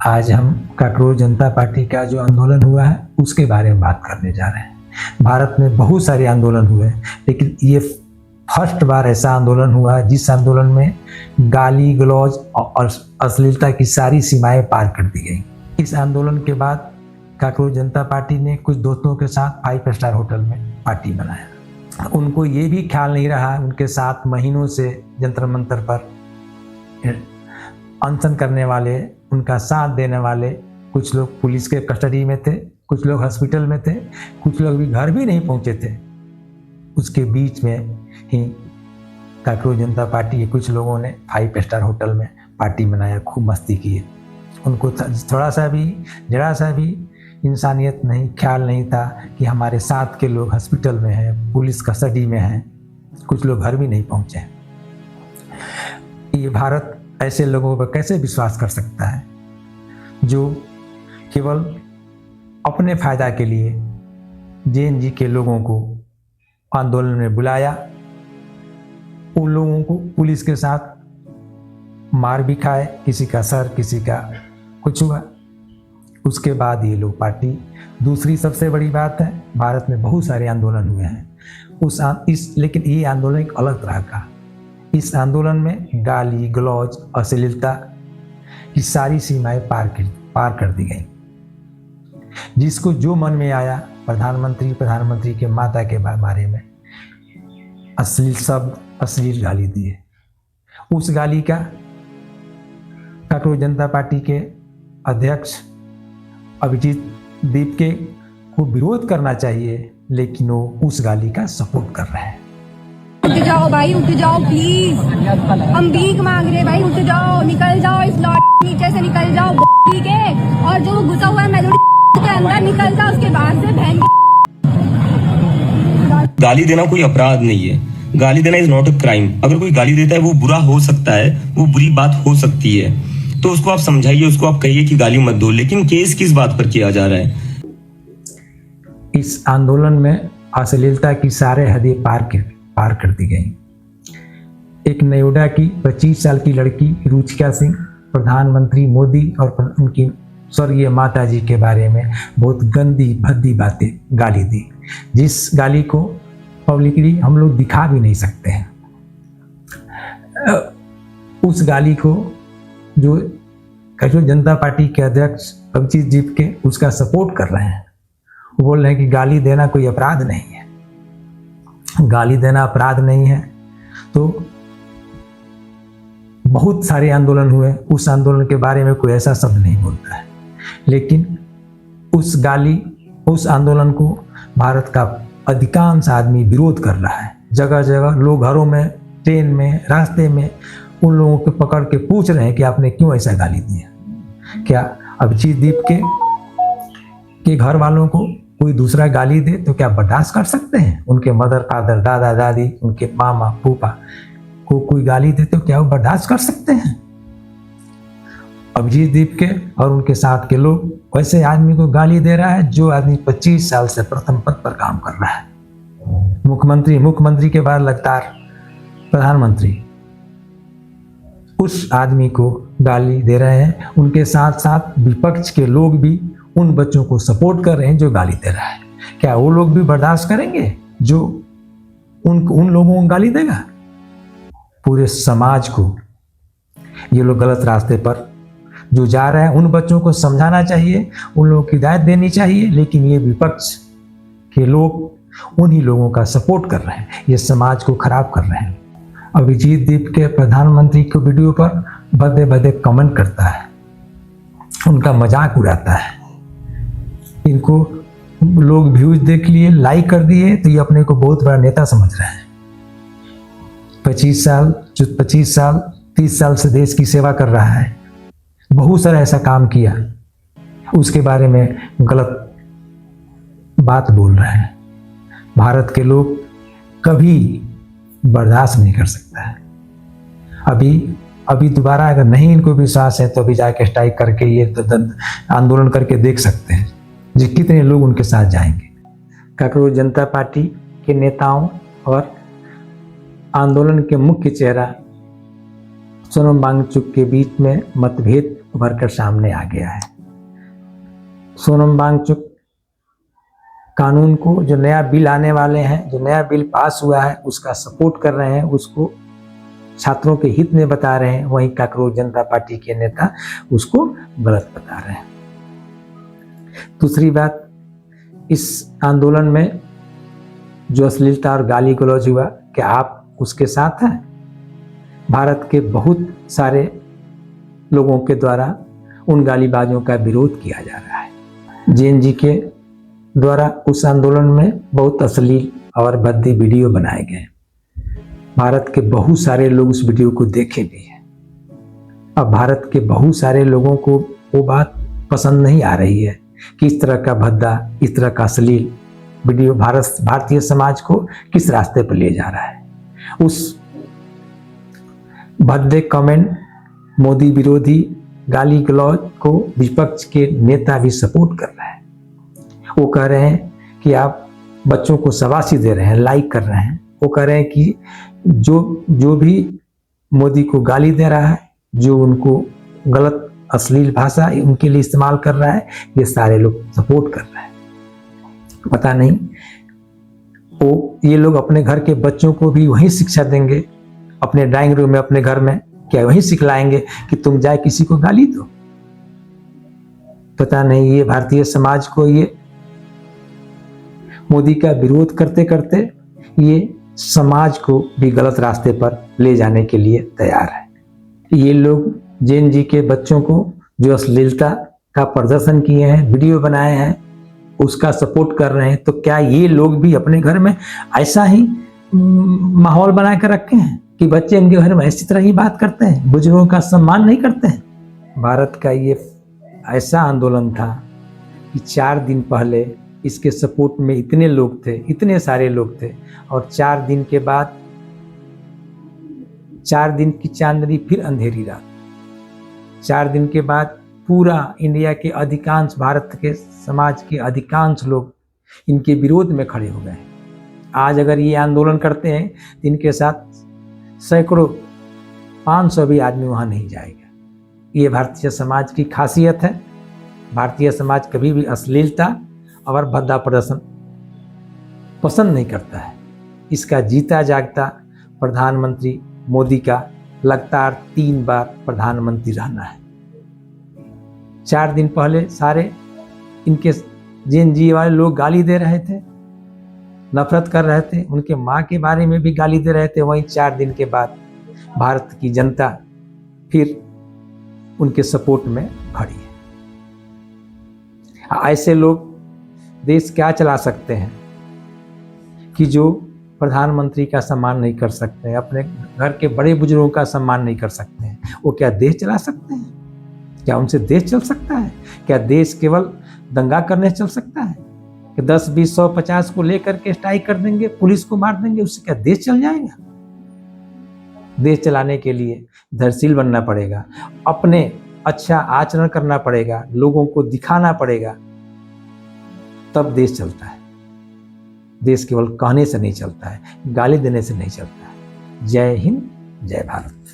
आज हम कॉकरोच जनता पार्टी का जो आंदोलन हुआ है उसके बारे में बात करने जा रहे हैं। भारत में बहुत सारे आंदोलन हुए, लेकिन ये फर्स्ट बार ऐसा आंदोलन हुआ जिस आंदोलन में गाली गलौज और अश्लीलता की सारी सीमाएं पार कर दी गई। इस आंदोलन के बाद कॉकरोच जनता पार्टी ने कुछ दोस्तों के साथ 5 स्टार होटल में पार्टी बनाया। उनको ये भी ख्याल नहीं रहा, उनके साथ महीनों से जंतर मंतर पर अनशन करने वाले, उनका साथ देने वाले कुछ लोग पुलिस के कस्टडी में थे, कुछ लोग हॉस्पिटल में थे, कुछ लोग भी घर भी नहीं पहुंचे थे। उसके बीच में ही कॉकरोच जनता पार्टी के कुछ लोगों ने 5 स्टार होटल में पार्टी मनाया, खूब मस्ती की। उनको थोड़ा सा भी, जरा सा भी इंसानियत नहीं, ख्याल नहीं था कि हमारे साथ के लोग हॉस्पिटल में हैं, पुलिस कस्टडी में हैं, कुछ लोग घर भी नहीं पहुंचे। ये भारत ऐसे लोगों पर कैसे विश्वास कर सकता है जो केवल अपने फायदा के लिए जेएनजी के लोगों को आंदोलन में बुलाया, उन लोगों को पुलिस के साथ मार भी खाए, किसी का सर, किसी का कुछ हुआ। उसके बाद ये लोग पार्टी, दूसरी सबसे बड़ी बात है, भारत में बहुत सारे आंदोलन हुए हैं लेकिन ये आंदोलन एक अलग तरह का। इस आंदोलन में गाली गलौज अश्लीलता की सारी सीमाएं पार कर दी गई। जिसको जो मन में आया, प्रधानमंत्री के माता के बारे में अश्लील शब्द, अश्लील गाली दिए। उस गाली का कॉकरोच जनता पार्टी के अध्यक्ष अभिजीत दीपके को विरोध करना चाहिए, लेकिन वो उस गाली का सपोर्ट कर रहे हैं। उठ जाओ भाई, उठ जाओ प्लीज, हम भीख मांग रहे भाई, उठ जाओ, निकल जाओ, इस लॉट नीचे से निकल जाओ के, और जो घुसा हुआ है मेलोडी के अंदर निकल जाओ, उसके बाद से बहन। गाली देना कोई अपराध नहीं है, गाली देना इज नॉट अ क्राइम। अगर कोई गाली देता है वो बुरा हो सकता है, वो बुरी बात हो सकती है, तो उसको आप समझाइए, उसको आप कहिए कि गाली मत दो। लेकिन केस किस बात पर किया जा रहा है? इस आंदोलन में अश्लीलता की सारे हदें पार कर दी गई। एक नोएडा की 25 साल की लड़की रुचिका सिंह प्रधानमंत्री मोदी और उनकी स्वर्गीय माता जी के बारे में बहुत गंदी भद्दी बातें गाली दी, जिस गाली को पब्लिकली हम लोग दिखा भी नहीं सकते हैं। उस गाली को जो कॉकरोच जनता पार्टी के अध्यक्ष अभिजीत दीपके उसका सपोर्ट कर रहे हैं। वो बोल रहे हैं कि गाली देना कोई अपराध नहीं है। गाली देना अपराध नहीं है तो बहुत सारे आंदोलन हुए, उस आंदोलन के बारे में कोई ऐसा शब्द नहीं बोलता है, लेकिन उस आंदोलन को भारत का अधिकांश आदमी विरोध कर रहा है। जगह जगह लोग घरों में, ट्रेन में, रास्ते में उन लोगों को पकड़ के पूछ रहे हैं कि आपने क्यों ऐसा गाली दिया। क्या अभिजीत दीपके के घर वालों को कोई दूसरा गाली दे तो क्या बर्दाश्त कर सकते हैं? उनके मदर फादर, दादा दादी, उनके मामा फूफा को कोई गाली दे तो क्या वो बर्दाश्त कर सकते हैं? अभिजीत दीपके और उनके साथ के लोग वैसे आदमी को गाली दे रहा है जो आदमी 25 साल से प्रथम पद पर काम कर रहा है। मुख्यमंत्री के बाद लगातार प्रधानमंत्री उस आदमी को गाली दे रहे हैं। उनके साथ साथ विपक्ष के लोग भी उन बच्चों को सपोर्ट कर रहे हैं जो गाली दे रहा है। क्या वो लोग भी बर्दाश्त करेंगे जो उन लोगों को गाली देगा? पूरे समाज को ये लोग गलत रास्ते पर जो जा रहे हैं, उन बच्चों को समझाना चाहिए, उन लोगों की हिदायत देनी चाहिए, लेकिन ये विपक्ष के लोग उन्हीं लोगों का सपोर्ट कर रहे हैं, ये समाज को खराब कर रहे हैं। अभिजीत दीपके प्रधानमंत्री के वीडियो पर भद्दे भद्दे कमेंट करता है, उनका मजाक उड़ाता है। इनको लोग व्यूज देख लिए, लाइक कर दिए तो ये अपने को बहुत बड़ा नेता समझ रहे हैं। 25 साल 30 साल से देश की सेवा कर रहा है, बहुत सारा ऐसा काम किया, उसके बारे में गलत बात बोल रहे हैं। भारत के लोग कभी बर्दाश्त नहीं कर सकता है। अभी दोबारा अगर नहीं इनको विश्वास है तो अभी जाके स्ट्राइक करके ये आंदोलन करके देख सकते हैं जी कितने लोग उनके साथ जाएंगे। कॉकरोच जनता पार्टी के नेताओं और आंदोलन के मुख्य चेहरा सोनम वांगचुक के बीच में मतभेद उभर कर सामने आ गया है। सोनम वांगचुक कानून को, जो नया बिल आने वाले हैं, जो नया बिल पास हुआ है, उसका सपोर्ट कर रहे हैं, उसको छात्रों के हित में बता रहे हैं। वहीं कांग्रेस जनता पार्टी के नेता उसको गलत बता रहे हैं। दूसरी बात, इस आंदोलन में जो अश्लीलता और गाली गलौज हुआ, क्या आप उसके साथ हैं? भारत के बहुत सारे लोगों के द्वारा उन गालीबाजों का विरोध किया जा रहा है। जेएनजी के द्वारा उस आंदोलन में बहुत अश्लील और भद्दी वीडियो बनाए गए। भारत के बहुत सारे लोग उस वीडियो को देखे भी हैं। अब भारत के बहुत सारे लोगों को वो बात पसंद नहीं आ रही है कि इस तरह का भद्दा, इस तरह का अश्लील वीडियो भारतीय समाज को किस रास्ते पर ले जा रहा है। उस भद्दे कमेंट, मोदी विरोधी गाली गलौज को विपक्ष के नेता भी सपोर्ट कर रहे हैं। वो कह रहे हैं कि आप बच्चों को शाबाशी दे रहे हैं, लाइक कर रहे हैं। वो कह रहे हैं कि जो भी मोदी को गाली दे रहा है, जो उनको गलत अश्लील भाषा उनके लिए इस्तेमाल कर रहा है, ये सारे लोग सपोर्ट कर रहे हैं। पता नहीं वो ये लोग अपने घर के बच्चों को भी वही शिक्षा देंगे, अपने ड्राइंग रूम में, अपने घर में क्या वही सिखलाएंगे कि तुम जाए किसी को गाली दो? पता नहीं ये भारतीय समाज को ये मोदी का विरोध करते करते ये समाज को भी गलत रास्ते पर ले जाने के लिए तैयार है। ये लोग जेएनजी के बच्चों को जो अश्लीलता का प्रदर्शन किए हैं, वीडियो बनाए हैं, उसका सपोर्ट कर रहे हैं। तो क्या ये लोग भी अपने घर में ऐसा ही माहौल बना कर रखे हैं कि बच्चे इनके घर में इसी तरह ही बात करते हैं, बुजुर्गों का सम्मान नहीं करते हैं? भारत का ये ऐसा आंदोलन था कि 4 दिन पहले इसके सपोर्ट में इतने लोग थे, इतने सारे लोग थे, और 4 दिन के बाद 4 दिन की चांदनी फिर अंधेरी रात। 4 दिन के बाद पूरा इंडिया के अधिकांश, भारत के समाज के अधिकांश लोग इनके विरोध में खड़े हो गए। आज अगर ये आंदोलन करते हैं तो इनके साथ सैकड़ों, 500 भी आदमी वहाँ नहीं जाएगा। ये भारतीय समाज की खासियत है। भारतीय समाज कभी भी अश्लीलता और भद्दा प्रदर्शन पसंद नहीं करता है। इसका जीता जागता प्रधानमंत्री मोदी का लगातार 3 बार प्रधानमंत्री रहना है। 4 दिन पहले सारे इनके जेएनजी वाले लोग गाली दे रहे थे, नफरत कर रहे थे, उनके माँ के बारे में भी गाली दे रहे थे। वहीं 4 दिन के बाद भारत की जनता फिर उनके सपोर्ट में खड़ी है। ऐसे लोग देश क्या चला सकते हैं कि जो प्रधानमंत्री का सम्मान नहीं कर सकते हैं, अपने घर के बड़े बुजुर्गों का सम्मान नहीं कर सकते हैं? वो क्या देश चला सकते हैं? क्या उनसे देश चल सकता है? क्या देश केवल दंगा करने चल सकता है कि 10, 20, 100, 50 को लेकर के स्ट्राइक कर देंगे, पुलिस को मार देंगे, उससे क्या देश चल जाएगा? देश चलाने के लिए धैर्यशील बनना पड़ेगा, अपने अच्छा आचरण करना पड़ेगा, लोगों को दिखाना पड़ेगा, तब देश चलता है। देश केवल कहने से नहीं चलता है, गाली देने से नहीं चलता है। जय हिंद, जय भारत।